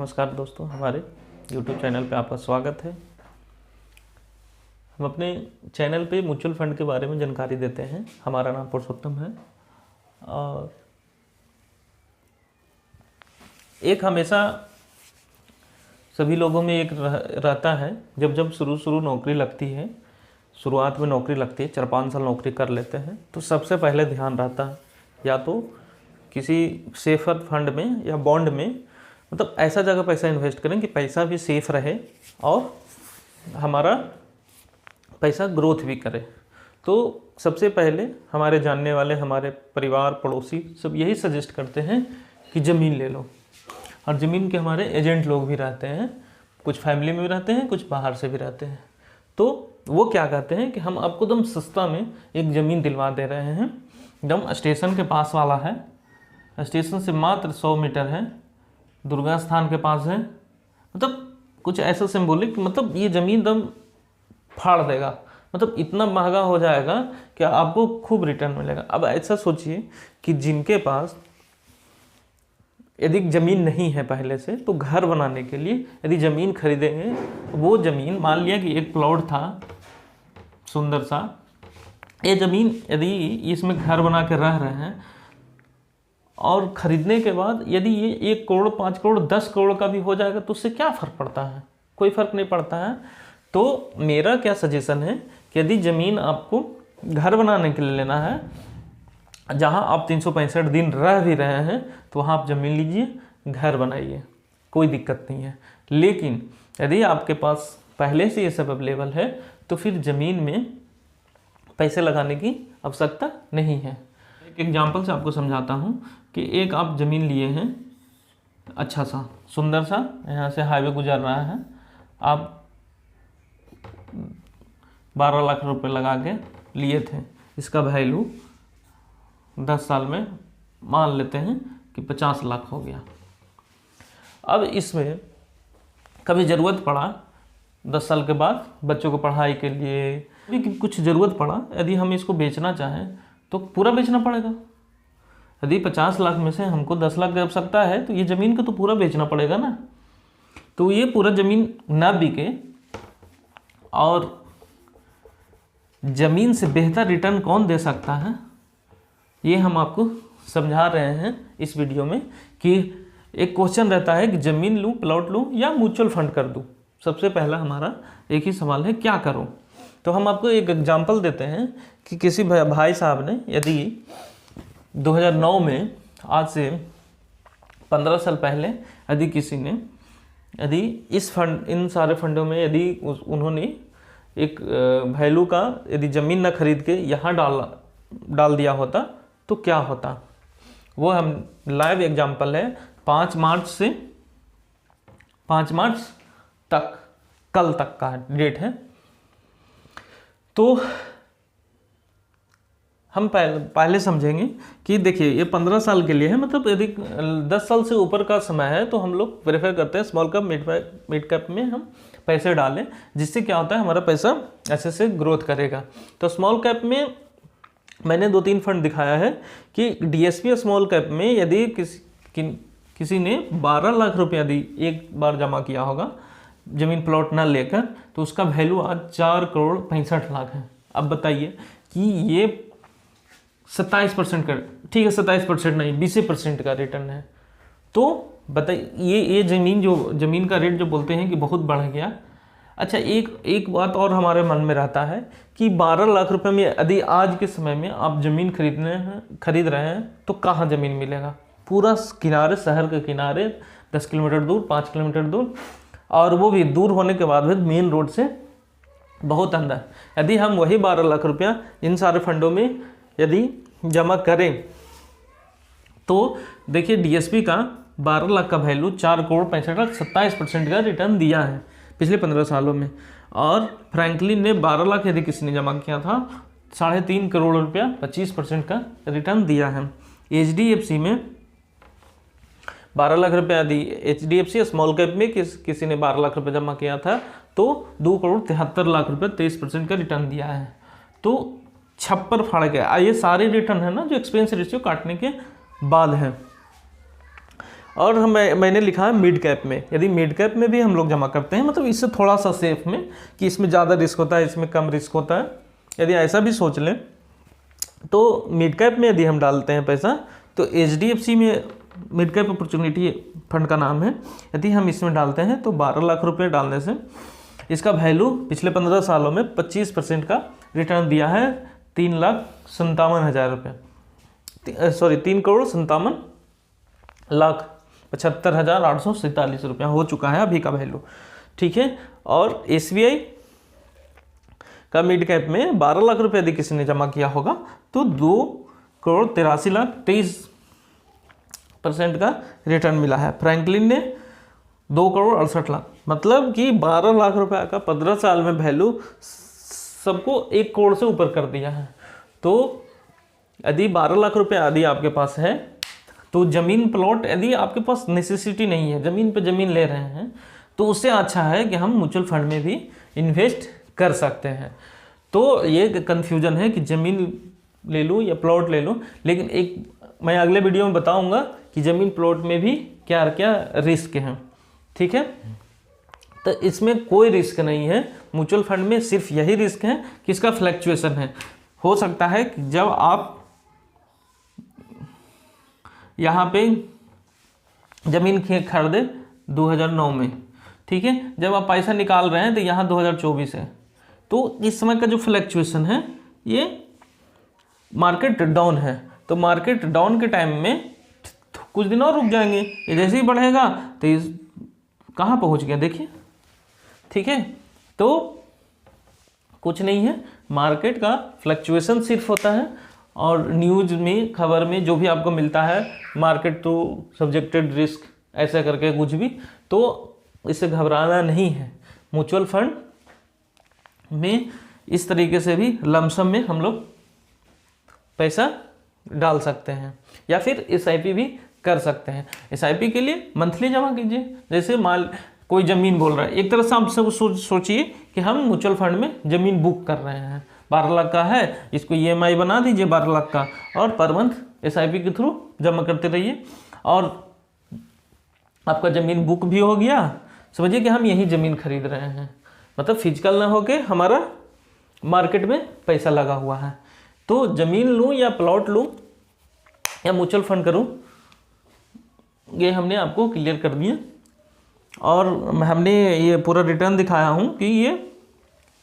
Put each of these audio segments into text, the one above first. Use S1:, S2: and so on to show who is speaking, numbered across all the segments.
S1: नमस्कार दोस्तों, हमारे YouTube चैनल पे आपका स्वागत है। हम अपने चैनल पे म्यूचुअल फंड के बारे में जानकारी देते हैं। हमारा नाम पुरुषोत्तम है और एक हमेशा सभी लोगों में एक रहता है, जब शुरू नौकरी लगती है, शुरुआत में नौकरी लगती है, 4-5 साल नौकरी कर लेते हैं तो सबसे पहले ध्यान रहता है या तो किसी सेफर फंड में या बॉन्ड में, मतलब ऐसा जगह पैसा इन्वेस्ट करें कि पैसा भी सेफ रहे और हमारा पैसा ग्रोथ भी करे। तो सबसे पहले हमारे जानने वाले, हमारे परिवार पड़ोसी सब यही सजेस्ट करते हैं कि ज़मीन ले लो। और ज़मीन के हमारे एजेंट लोग भी रहते हैं, कुछ फैमिली में भी रहते हैं, कुछ बाहर से भी रहते हैं। तो वो क्या कहते हैं कि हम आपको एकदम सस्ता में एक ज़मीन दिलवा दे रहे हैं, एकदम स्टेशन के पास वाला है, स्टेशन से मात्र 100 मीटर है, दुर्गा स्थान के पास है। मतलब कुछ ऐसा सिंबॉलिक, मतलब ये ज़मीन एकदम फाड़ देगा, मतलब इतना महंगा हो जाएगा कि आपको खूब रिटर्न मिलेगा। अब ऐसा सोचिए कि जिनके पास यदि ज़मीन नहीं है पहले से, तो घर बनाने के लिए यदि ज़मीन खरीदेंगे, वो ज़मीन मान लिया कि एक प्लॉट था सुंदर सा, ये ज़मीन यदि इसमें घर बना के रह रहे हैं और ख़रीदने के बाद यदि ये 1 करोड़, 5 करोड़, 10 करोड़ का भी हो जाएगा तो उससे क्या फ़र्क पड़ता है? कोई फ़र्क नहीं पड़ता है। तो मेरा क्या सजेशन है कि यदि ज़मीन आपको घर बनाने के लिए लेना है, जहां आप 365 दिन रह भी रहे हैं, तो वहाँ आप ज़मीन लीजिए, घर बनाइए, कोई दिक्कत नहीं है। लेकिन यदि आपके पास पहले से ये सब अवेलेबल है तो फिर ज़मीन में पैसे लगाने की आवश्यकता नहीं है। एक एग्जाम्पल से आपको समझाता हूँ कि एक आप ज़मीन लिए हैं, अच्छा सा सुंदर सा, यहाँ से हाईवे गुजर रहा है, आप 12 लाख रुपए लगा के लिए थे। इसका वैल्यू 10 साल में मान लेते हैं कि 50 लाख हो गया। अब इसमें कभी ज़रूरत पड़ा 10 साल के बाद बच्चों को पढ़ाई के लिए, भी कुछ ज़रूरत पड़ा, यदि हम इसको बेचना चाहें तो पूरा बेचना पड़ेगा। यदि 50 लाख में से हमको 10 लाख की आवश्यकता है तो ये ज़मीन को तो पूरा बेचना पड़ेगा ना। तो ये पूरा ज़मीन ना बिके और ज़मीन से बेहतर रिटर्न कौन दे सकता है, ये हम आपको समझा रहे हैं इस वीडियो में। कि एक क्वेश्चन रहता है कि ज़मीन लूँ, प्लॉट लूँ या म्यूचुअल फंड कर दूँ। सबसे पहला हमारा एक ही सवाल है, क्या करूँ? तो हम आपको एक एग्जांपल देते हैं कि किसी भाई साहब ने यदि 2009 में, आज से 15 साल पहले, यदि किसी ने यदि इस फंड, इन सारे फंडों में यदि उन्होंने एक वैल्यू का यदि ज़मीन ना खरीद के यहाँ डाल दिया होता तो क्या होता, वो हम लाइव एग्जांपल है। 5 मार्च तक, कल तक का डेट है। तो हम पहले समझेंगे कि देखिए ये 15 साल के लिए है, मतलब यदि 10 साल से ऊपर का समय है तो हम लोग प्रेफर करते हैं स्मॉल कैप, मिड कैप में हम पैसे डालें, जिससे क्या होता है हमारा पैसा ऐसे से ग्रोथ करेगा। तो स्मॉल कैप में मैंने 2-3 फंड दिखाया है कि DSP स्मॉल कैप में यदि किसी ने 12 लाख रुपया यदि एक बार जमा किया होगा ज़मीन प्लॉट ना लेकर, तो उसका वैल्यू आज 4 करोड़ 65 लाख है। अब बताइए कि ये 27% का, ठीक है 27% नहीं, 20% का रिटर्न है। तो बताइए ये ज़मीन का रेट जो बोलते हैं कि बहुत बढ़ गया। अच्छा, एक बात और हमारे मन में रहता है कि 12 लाख रुपए में यदि आज के समय में आप ज़मीन खरीद रहे हैं तो कहाँ ज़मीन मिलेगा? पूरा किनारे, शहर के किनारे, 10 किलोमीटर दूर, 5 किलोमीटर दूर, और वो भी दूर होने के बाद भी मेन रोड से बहुत अंदर। यदि हम वही 12 लाख रुपया इन सारे फंडों में यदि जमा करें तो देखिए DSP का 12 लाख का वैल्यू 4 करोड़ 65 लाख, 27% का रिटर्न दिया है पिछले 15 सालों में। और फ्रैंकलिन ने 12 लाख यदि किसी ने जमा किया था, 3.5 करोड़ रुपया, 25% का रिटर्न दिया है। HDFC में 12 लाख रुपया यदि HDFC स्मॉल कैप में किसी ने 12 लाख रुपये जमा किया था तो 2 करोड़ 73 लाख रुपये, 23% का रिटर्न दिया है। तो छप्पर फाड़ गया। ये सारे रिटर्न है ना जो एक्सपेंस रेशियो काटने के बाद है। और मैंने लिखा है मिड कैप में। यदि मिड कैप में भी हम लोग जमा करते हैं, मतलब इससे थोड़ा सा सेफ में, कि इसमें ज़्यादा रिस्क होता है, इसमें कम रिस्क होता है, यदि ऐसा भी सोच लें तो मिड कैप में यदि हम डालते हैं पैसा तो HDFC में मिड कैप अपॉर्चुनिटी फंड का नाम है, यदि हम इसमें डालते हैं तो 12 लाख रुपये डालने से इसका वैल्यू पिछले 15 सालों में 25% का रिटर्न दिया है 3,57,000 रुपये, सॉरी 3,57,75,847 रुपया हो चुका है अभी का वैल्यू, ठीक है। और SBI का मिड कैप में 12 लाख रुपये यदि किसी ने जमा किया होगा तो 2,83,23% का रिटर्न मिला है। फ्रैंकलिन ने 2,68,00,000, मतलब कि 12 लाख रुपए का 15 साल में वैल्यू सबको 1 करोड़ से ऊपर कर दिया है। तो यदि 12 लाख रुपए यदि आपके पास है तो ज़मीन प्लॉट यदि आपके पास नेसेसिटी नहीं है, ज़मीन पे ज़मीन ले रहे हैं, तो उससे अच्छा है कि हम म्यूचुअल फंड में भी इन्वेस्ट कर सकते हैं। तो ये कन्फ्यूजन है कि ज़मीन ले लूँ या प्लॉट ले लूँ, लेकिन एक मैं अगले वीडियो में बताऊंगा कि ज़मीन प्लॉट में भी क्या क्या रिस्क हैं, ठीक है। तो इसमें कोई रिस्क नहीं है, म्यूचुअल फंड में सिर्फ यही रिस्क है कि इसका फ्लक्चुएशन है। हो सकता है कि जब आप यहाँ पे ज़मीन खरीदे 2009 में, ठीक है, जब आप पैसा निकाल रहे हैं तो यहाँ 2024 है, तो इस समय का जो फ्लक्चुएशन है ये मार्केट डाउन है। तो मार्केट डाउन के टाइम में कुछ दिन और रुक जाएंगे, ये जैसे ही बढ़ेगा तो ये कहाँ पहुँच गया देखिए, ठीक है। तो कुछ नहीं है, मार्केट का फ्लक्चुएशन सिर्फ होता है, और न्यूज़ में खबर में जो भी आपको मिलता है मार्केट टू सब्जेक्टेड रिस्क ऐसा करके कुछ भी, तो इससे घबराना नहीं है। म्यूचुअल फंड में इस तरीके से भी लमसम में हम लोग पैसा डाल सकते हैं, या फिर SIP भी कर सकते हैं। SIP के लिए मंथली जमा कीजिए। जैसे कोई ज़मीन बोल रहा है, एक तरह से आप सब सोचिए कि हम म्यूचुअल फंड में ज़मीन बुक कर रहे हैं, 12 लाख का है, इसको EMI बना दीजिए 12 लाख का, और पर मंथ SIP के थ्रू जमा करते रहिए, और आपका ज़मीन बुक भी हो गया। समझिए कि हम यही ज़मीन खरीद रहे हैं, मतलब फिजिकल ना होके हमारा मार्केट में पैसा लगा हुआ है। तो ज़मीन लूँ या प्लॉट लूँ या म्यूचुअल फंड करूँ, ये हमने आपको क्लियर कर दिया, और हमने ये पूरा रिटर्न दिखाया हूँ कि ये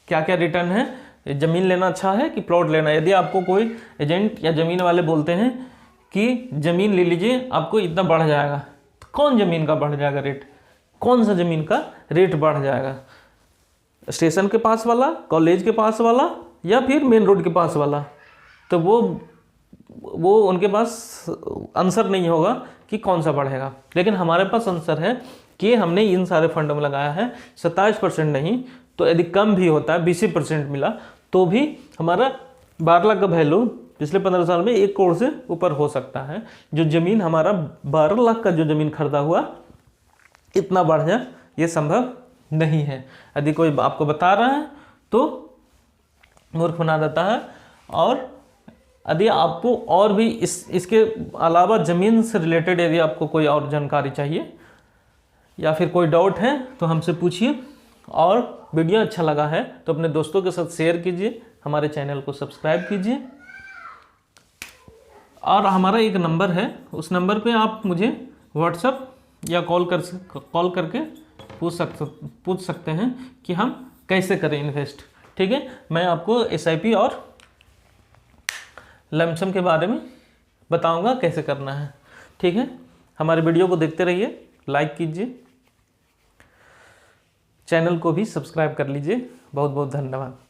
S1: क्या क्या रिटर्न है, ज़मीन लेना अच्छा है कि प्लॉट लेना। यदि आपको कोई एजेंट या ज़मीन वाले बोलते हैं कि ज़मीन ले लीजिए आपको इतना बढ़ जाएगा, तो कौन ज़मीन का बढ़ जाएगा रेट, कौन सा ज़मीन का रेट बढ़ जाएगा? स्टेशन के पास वाला, कॉलेज के पास वाला, या फिर मेन रोड के पास वाला? तो वो उनके पास आंसर नहीं होगा कि कौन सा बढ़ेगा, लेकिन हमारे पास आंसर है कि हमने इन सारे फंड में लगाया है। 27% नहीं तो यदि कम भी होता है, 20% मिला तो भी हमारा 12 लाख का वैल्यू पिछले 15 साल में 1 करोड़ से ऊपर हो सकता है। जो ज़मीन हमारा 12 लाख का जो ज़मीन खरीदा हुआ इतना बढ़ जाए, ये संभव नहीं है। यदि कोई आपको बता रहा है तो मूर्ख बना देता है। और यदि आपको और भी इसके अलावा ज़मीन से रिलेटेड यदि आपको कोई और जानकारी चाहिए या फिर कोई डाउट है तो हमसे पूछिए। और वीडियो अच्छा लगा है तो अपने दोस्तों के साथ शेयर कीजिए, हमारे चैनल को सब्सक्राइब कीजिए। और हमारा एक नंबर है, उस नंबर पे आप मुझे व्हाट्सएप या कॉल करके पूछ सकते हैं कि हम कैसे करें इन्वेस्ट, ठीक है। मैं आपको SIP और लमसम के बारे में बताऊंगा कैसे करना है, ठीक है। हमारे वीडियो को देखते रहिए, लाइक कीजिए, चैनल को भी सब्सक्राइब कर लीजिए। बहुत बहुत धन्यवाद।